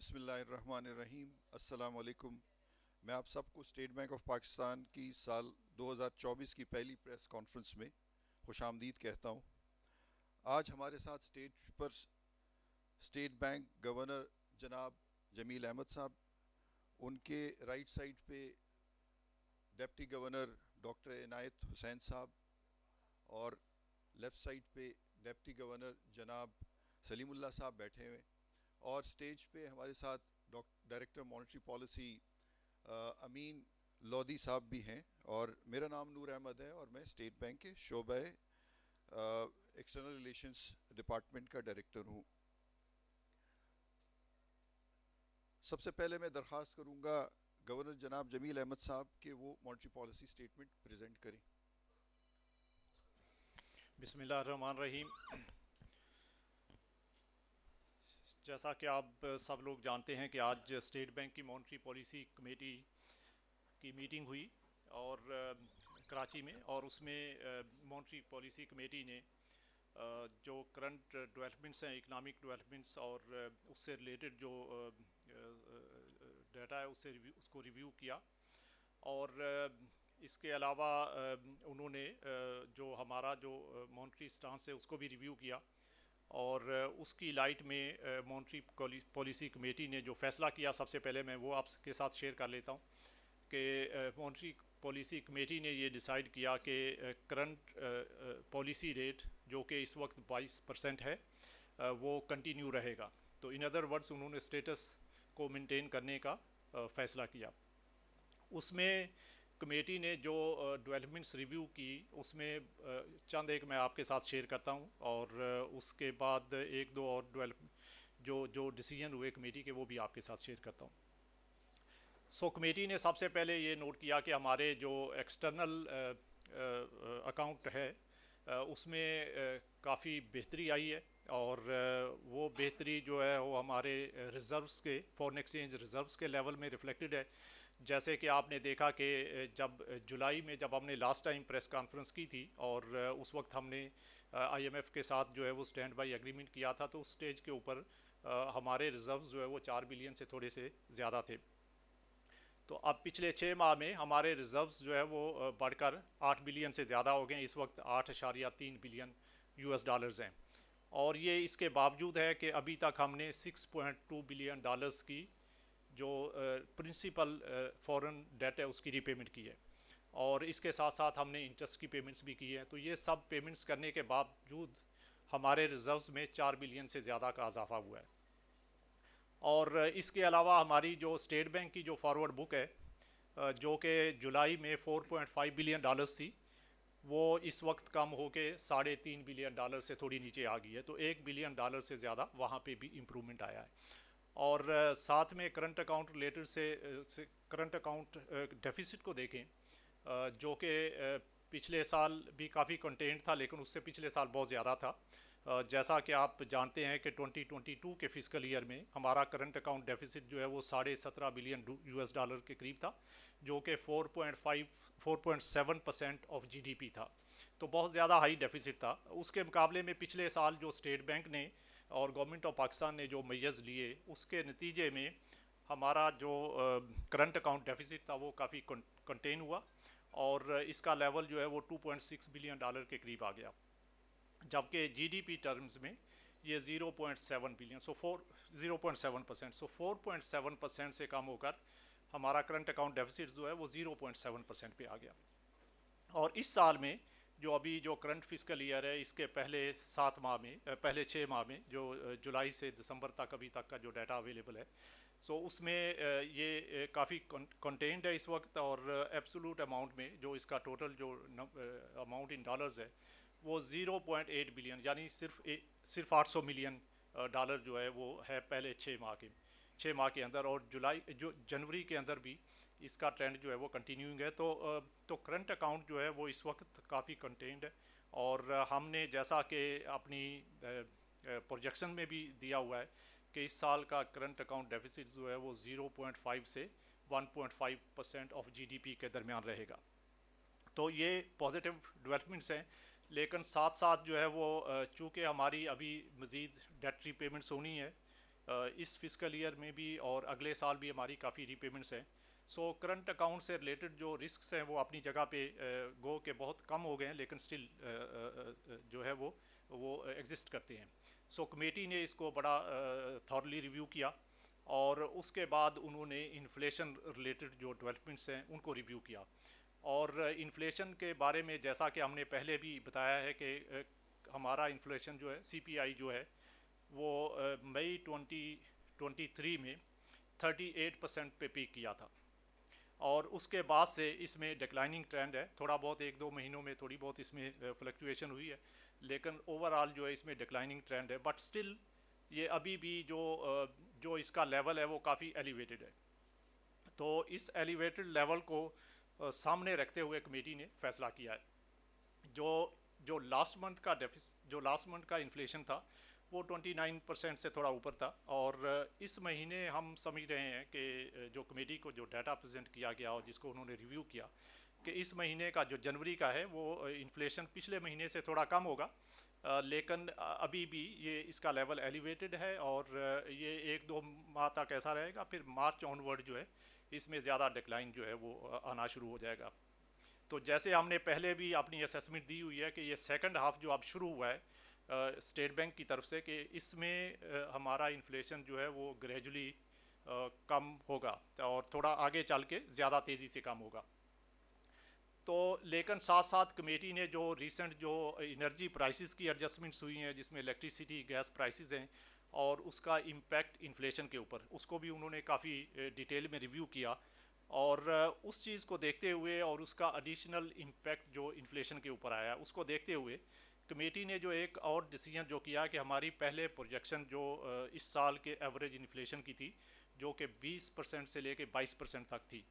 बिस्मिल्लाहिर्रहमानिर्रहीम। अस्सलाम वालेकुम। मैं आप सबको स्टेट बैंक ऑफ पाकिस्तान की साल 2024 की पहली प्रेस कॉन्फ्रेंस में खुशामदीद कहता हूँ। आज हमारे साथ स्टेज पर स्टेट बैंक गवर्नर जनाब जमील अहमद साहब, उनके राइट साइड पे डिप्टी गवर्नर डॉक्टर इनायत हुसैन साहब और लेफ़्ट साइड पे डिप्टी गवर्नर जनाब सलीमुल्लाह साहब बैठे हुए, और स्टेज पे हमारे साथ डायरेक्टर मॉनेटरी पॉलिसी अमीन लोधी साहब भी हैं। और मेरा नाम नूर अहमद है और मैं स्टेट बैंक के शोबे एक्सटर्नल रिलेशंस डिपार्टमेंट का डायरेक्टर हूँ। सबसे पहले मैं दरख्वास्त करूँगा गवर्नर जनाब जमील अहमद साहब के वो मॉनेटरी पॉलिसी स्टेटमेंट प्रेजेंट करें। बिस्मिल्लाहिर्रहमानिर्रहीम। जैसा कि आप सब लोग जानते हैं कि आज स्टेट बैंक की मॉनेटरी पॉलिसी कमेटी की मीटिंग हुई और कराची में, और उसमें मॉनेटरी पॉलिसी कमेटी ने जो करंट डेवलपमेंट्स हैं, इकनॉमिक डेवलपमेंट्स और उससे रिलेटेड जो डाटा है उसको रिव्यू किया। और इसके अलावा उन्होंने जो हमारा जो मॉनेटरी स्टांस है उसको भी रिव्यू किया। और उसकी लाइट में मॉनेटरी पॉलिसी कमेटी ने जो फैसला किया, सबसे पहले मैं वो आपके साथ शेयर कर लेता हूँ कि मॉनेटरी पॉलिसी कमेटी ने ये डिसाइड किया कि करंट पॉलिसी रेट जो कि इस वक्त 22% है वो कंटिन्यू रहेगा। तो इन अदर वर्ड्स उन्होंने स्टेटस को मेंटेन करने का फैसला किया। उसमें कमेटी ने जो डेवलपमेंट्स रिव्यू की उसमें चंद एक मैं आपके साथ शेयर करता हूँ, और उसके बाद एक दो और डेवलप जो जो डिसीजन हुए कमेटी के वो भी आपके साथ शेयर करता हूँ। सो कमेटी ने सबसे पहले ये नोट किया कि हमारे जो एक्सटर्नल अकाउंट है उसमें काफ़ी बेहतरी आई है, और वो बेहतरी जो है वो हमारे रिज़र्व्स के, फॉरेन एक्सचेंज रिज़र्व्स के लेवल में रिफ्लेक्टेड है। जैसे कि आपने देखा कि जब जुलाई में जब हमने लास्ट टाइम प्रेस कॉन्फ्रेंस की थी और उस वक्त हमने आईएमएफ के साथ जो है वो स्टैंड बाई एग्रीमेंट किया था, तो उस स्टेज के ऊपर हमारे रिज़र्व्स जो है वो 4 बिलियन से थोड़े से ज़्यादा थे। तो अब पिछले 6 माह में हमारे रिज़र्व्स जो है वो बढ़कर 8 बिलियन से ज़्यादा हो गए। इस वक्त 8.3 बिलियन यूएस डॉलर्स हैं। और ये इसके बावजूद है कि अभी तक हमने 6.2 बिलियन डॉलर्स की जो प्रिंसिपल फॉरेन डेट है उसकी रीपेमेंट की है, और इसके साथ साथ हमने इंटरेस्ट की पेमेंट्स भी की है। तो ये सब पेमेंट्स करने के बावजूद हमारे रिज़र्व्स में 4 बिलियन से ज़्यादा का इजाफा हुआ है। और इसके अलावा हमारी जो स्टेट बैंक की जो फॉरवर्ड बुक है जो कि जुलाई में 4.5 बिलियन डॉलर्स थी, वो इस वक्त कम होके 3.5 बिलियन डॉलर से थोड़ी नीचे आ गई है। तो 1 बिलियन डॉलर से ज़्यादा वहाँ पे भी इम्प्रूवमेंट आया है। और साथ में करंट अकाउंट रिलेटेड से करंट अकाउंट डेफिसिट को देखें, जो कि पिछले साल भी काफ़ी कंटेंट था, लेकिन उससे पिछले साल बहुत ज़्यादा था। जैसा कि आप जानते हैं कि 2022 के फिस्कल ईयर में हमारा करंट अकाउंट डेफिसिट जो है वो 17.5 बिलियन यूएस डॉलर के करीब था, जो कि 4.7% ऑफ जीडीपी था। तो बहुत ज़्यादा हाई डेफिसिट था। उसके मुकाबले में पिछले साल जो स्टेट बैंक ने और गवर्नमेंट ऑफ पाकिस्तान ने जो मेजर्स लिए, उसके नतीजे में हमारा जो करंट अकाउंट डेफिसिट था वो काफ़ी कंटेन हुआ, और इसका लेवल जो है वो 2.6 बिलियन डॉलर के करीब आ गया। जबकि जीडीपी टर्म्स में ये 0.7 बिलियन, सो 0.7%, सो 4.7% से कम होकर हमारा करंट अकाउंट डेफिसिट जो है वो 0.7% पे आ गया। और इस साल में जो अभी जो करंट फिस्कल ईयर है, इसके पहले 7 माह में, पहले 6 माह में, जो जुलाई से दिसंबर तक अभी तक का जो डाटा अवेलेबल है, सो उसमें ये काफ़ी कंटेंट है इस वक्त। और एब्सोल्यूट अमाउंट में जो इसका टोटल जो अमाउंट इन डॉलर्स है वो 0.8 बिलियन, यानी सिर्फ 800 मिलियन डॉलर जो है वो है पहले 6 माह के अंदर। और जुलाई जो जनवरी के अंदर भी इसका ट्रेंड जो है वो कंटिन्यूइंग है। तो करंट अकाउंट जो है वो इस वक्त काफ़ी कंटेंट है। और हमने जैसा कि अपनी प्रोजेक्शन में भी दिया हुआ है कि इस साल का करंट अकाउंट डेफिसिट जो है वो 0.5 से 1.5% ऑफ जीडीपी के दरमियान रहेगा। तो ये पॉजिटिव डेवलपमेंट्स हैं। लेकिन साथ साथ जो है वो चूँकि हमारी अभी मज़ीद डेट रीपेमेंट्स होनी है, इस फिस्कल ईयर में भी और अगले साल भी हमारी काफ़ी रीपेमेंट्स हैं। सो करंट अकाउंट से रिलेटेड जो रिस्क्स हैं वो अपनी जगह पे गो के बहुत कम हो गए हैं, लेकिन स्टिल जो है वो एग्जिस्ट करते हैं। सो कमेटी ने इसको बड़ा थॉरली रिव्यू किया और उसके बाद उन्होंने इन्फ्लेशन रिलेटेड जो डेवलपमेंट्स हैं उनको रिव्यू किया। और इन्फ्लेशन के बारे में जैसा कि हमने पहले भी बताया है कि हमारा इन्फ्लेशन जो है CPI जो है वो मई 2023 में 38% पे पीक किया था और उसके बाद से इसमें डिक्लाइनिंग ट्रेंड है। थोड़ा बहुत 1-2 महीनों में थोड़ी बहुत इसमें फ्लक्चुएशन हुई है, लेकिन ओवरऑल जो है इसमें डिक्लाइनिंग ट्रेंड है। बट स्टिल ये अभी भी जो इसका लेवल है वो काफ़ी एलिवेटेड है। तो इस एलिवेटेड लेवल को सामने रखते हुए कमेटी ने फैसला किया है। जो लास्ट मंथ का इन्फ्लेशन था वो 29% से थोड़ा ऊपर था और इस महीने हम समझ रहे हैं कि जो कमेटी को जो डाटा प्रेजेंट किया गया और जिसको उन्होंने रिव्यू किया कि इस महीने का जो जनवरी का है वो इन्फ्लेशन पिछले महीने से थोड़ा कम होगा, लेकिन अभी भी ये इसका लेवल एलिवेटेड है और ये 1-2 माह तक ऐसा रहेगा। फिर मार्च ऑनवर्ड जो है इसमें ज़्यादा डिक्लाइन जो है वो आना शुरू हो जाएगा। तो जैसे हमने पहले भी अपनी असेसमेंट दी हुई है कि ये सेकंड हाफ जो अब शुरू हुआ है स्टेट बैंक की तरफ से कि इसमें हमारा इन्फ्लेशन जो है वो ग्रेजुअली कम होगा और थोड़ा आगे चल के ज़्यादा तेज़ी से कम होगा। तो लेकिन साथ साथ कमेटी ने जो रिसेंट जो एनर्जी प्राइसेस की एडजस्टमेंट्स हुई हैं जिसमें इलेक्ट्रिसिटी गैस प्राइसेस हैं और उसका इम्पैक्ट इन्फ्लेशन के ऊपर, उसको भी उन्होंने काफ़ी डिटेल में रिव्यू किया और उस चीज़ को देखते हुए और उसका एडिशनल इम्पैक्ट जो इन्फ्लेशन के ऊपर आया उसको देखते हुए कमेटी ने जो एक और डिसीजन जो किया कि हमारी पहले प्रोजेक्शन जो इस साल के एवरेज इन्फ्लेशन की थी जो कि 20% से लेके 22% तक थी,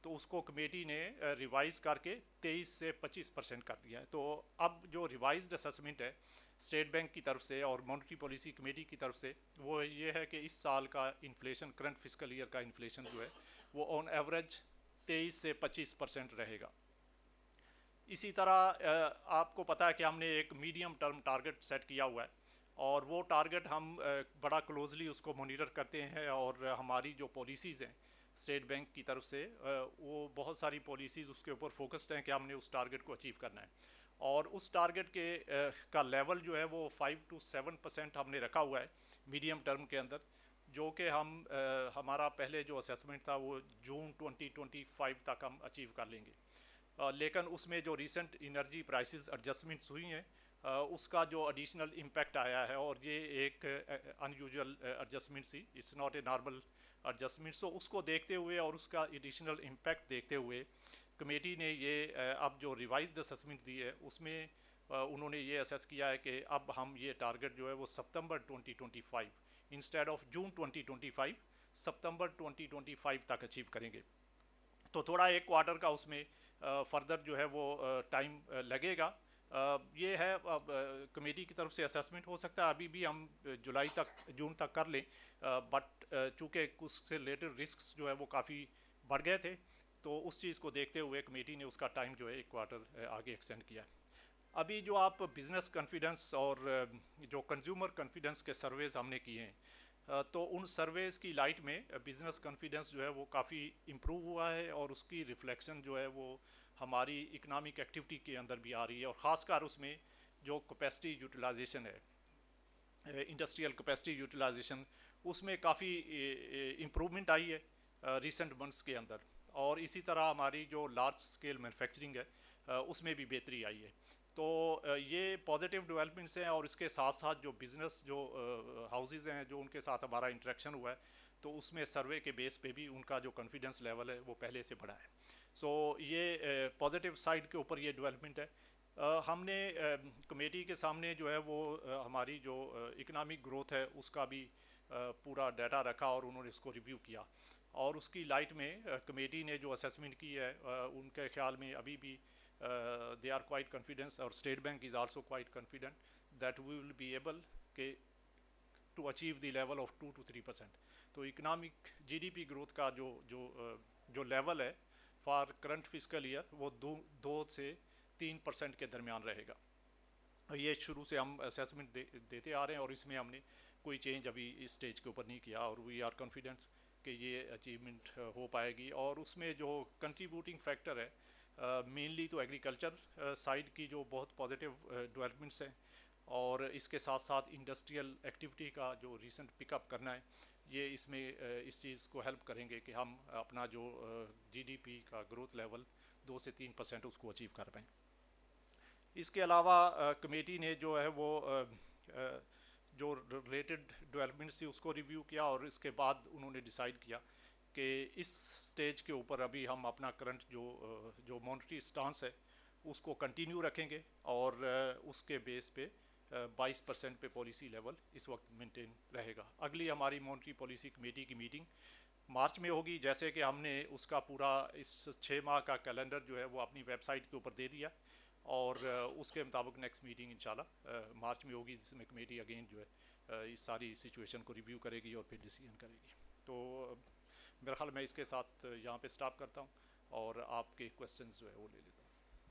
तो उसको कमेटी ने रिवाइज करके 23 से 25% कर दिया है। तो अब जो रिवाइज्ड असेसमेंट है स्टेट बैंक की तरफ से और मॉनेटरी पॉलिसी कमेटी की तरफ से वो ये है कि इस साल का इन्फ्लेशन करंट फिस्कल ईयर का इन्फ्लेशन जो है वो ऑन एवरेज 23 से 25% रहेगा। इसी तरह आपको पता है कि हमने एक मीडियम टर्म टारगेट सेट किया हुआ है और वो टारगेट हम बड़ा क्लोजली उसको मॉनिटर करते हैं और हमारी जो पॉलिसीज़ हैं स्टेट बैंक की तरफ से वो बहुत सारी पॉलिसीज़ उसके ऊपर फोकस्ड हैं कि हमने उस टारगेट को अचीव करना है और उस टारगेट के का लेवल जो है वो 5 to 7% हमने रखा हुआ है मीडियम टर्म के अंदर, जो कि हम हमारा पहले जो असेसमेंट था वो जून 2025 तक हम अचीव कर लेंगे। लेकिन उसमें जो रिसेंट एनर्जी प्राइसेस एडजस्टमेंट्स हुई हैं उसका जो एडिशनल इम्पैक्ट आया है और ये एक अनयूजुअल एडजस्टमेंट सी, it's not a normal adjustment. So उसको देखते हुए और उसका एडिशनल इम्पैक्ट देखते हुए कमेटी ने ये अब जो रिवाइज्ड असेसमेंट दी है उसमें उन्होंने ये असेस किया है कि अब हम ये टारगेट जो है वो सितंबर 2025 इंस्टेड ऑफ जून 2025 सितंबर 2025 तक अचीव करेंगे। तो थोड़ा एक क्वार्टर का उसमें फर्दर जो है वो टाइम लगेगा। ये है कमेटी की तरफ से असेसमेंट, हो सकता है अभी भी हम जून तक कर लें, बट चूँकि उससे रिलेटेड रिस्क जो है वो काफ़ी बढ़ गए थे तो उस चीज़ को देखते हुए कमेटी ने उसका टाइम जो है एक क्वार्टर आगे एक्सटेंड किया। अभी जो आप बिज़नेस कॉन्फिडेंस और जो कंज्यूमर कॉन्फिडेंस के सर्वेज हमने किए हैं तो उन सर्वेज की लाइट में बिज़नेस कॉन्फिडेंस जो है वो काफ़ी इम्प्रूव हुआ है और उसकी रिफ्लेक्शन जो है वो हमारी इकोनॉमिक एक्टिविटी के अंदर भी आ रही है और ख़ासकर उसमें जो कैपेसिटी यूटिलाइजेशन है इंडस्ट्रियल कैपेसिटी यूटिलाइजेशन उसमें काफ़ी इम्प्रूवमेंट आई है रिसेंट मंथ्स के अंदर। और इसी तरह हमारी जो लार्ज स्केल मैन्युफैक्चरिंग है उसमें भी बेहतरी आई है। तो ये पॉजिटिव डेवलपमेंट्स हैं और इसके साथ साथ जो बिज़नेस जो हाउसेज हैं जो उनके साथ हमारा इंटरेक्शन हुआ है तो उसमें सर्वे के बेस पे भी उनका जो कॉन्फिडेंस लेवल है वो पहले से बढ़ा है। सो ये पॉजिटिव साइड के ऊपर ये डेवलपमेंट है। हमने कमेटी के सामने जो है वो हमारी जो इकोनॉमिक ग्रोथ है उसका भी पूरा डाटा रखा और उन्होंने इसको रिव्यू किया और उसकी लाइट में कमेटी ने जो असेसमेंट की है उनके ख्याल में अभी भी they are quite confident और State Bank is also quite confident that we will be able to achieve the level of 2 to 3%। तो इकोनॉमिक GDP ग्रोथ का जो लेवल है फॉर करंट फिस्कल ईयर वो 2 से 3% के दरमियान रहेगा। ये शुरू से हम असेसमेंट देते आ रहे हैं और इसमें हमने कोई चेंज अभी इस स्टेज के ऊपर नहीं किया, और वी आर कॉन्फिडेंट कि ये अचीवमेंट हो पाएगी। और उसमें जो कंट्रीब्यूटिंग फैक्टर है मेनली तो एग्रीकल्चर साइड की जो बहुत पॉजिटिव डेवलपमेंट्स हैं, और इसके साथ साथ इंडस्ट्रियल एक्टिविटी का जो रिसेंट पिकअप करना है, ये इसमें इस चीज़ को हेल्प करेंगे कि हम अपना जो जीडीपी का ग्रोथ लेवल 2 से 3% उसको अचीव कर पाएँ। इसके अलावा कमेटी ने जो है वो जो रिलेटेड डेवलपमेंट्स थी उसको रिव्यू किया, और इसके बाद उन्होंने डिसाइड किया कि इस स्टेज के ऊपर अभी हम अपना करंट जो मॉनेटरी स्टांस है उसको कंटिन्यू रखेंगे, और उसके बेस पे 22% पे पॉलिसी लेवल इस वक्त मेंटेन रहेगा। अगली हमारी मॉनेटरी पॉलिसी कमेटी की मीटिंग मार्च में होगी, जैसे कि हमने उसका पूरा इस 6 माह का कैलेंडर जो है वो अपनी वेबसाइट के ऊपर दे दिया, और उसके मुताबिक नेक्स्ट मीटिंग इंशाल्लाह मार्च में होगी, जिसमें कमेटी अगेन जो है इस सारी सिचुएशन को रिव्यू करेगी और फिर डिसीजन करेगी। तो मेरा ख्याल मैं इसके साथ यहाँ पे स्टॉप करता हूँ और आपके क्वेश्चंस जो है वो ले लेता हूँ।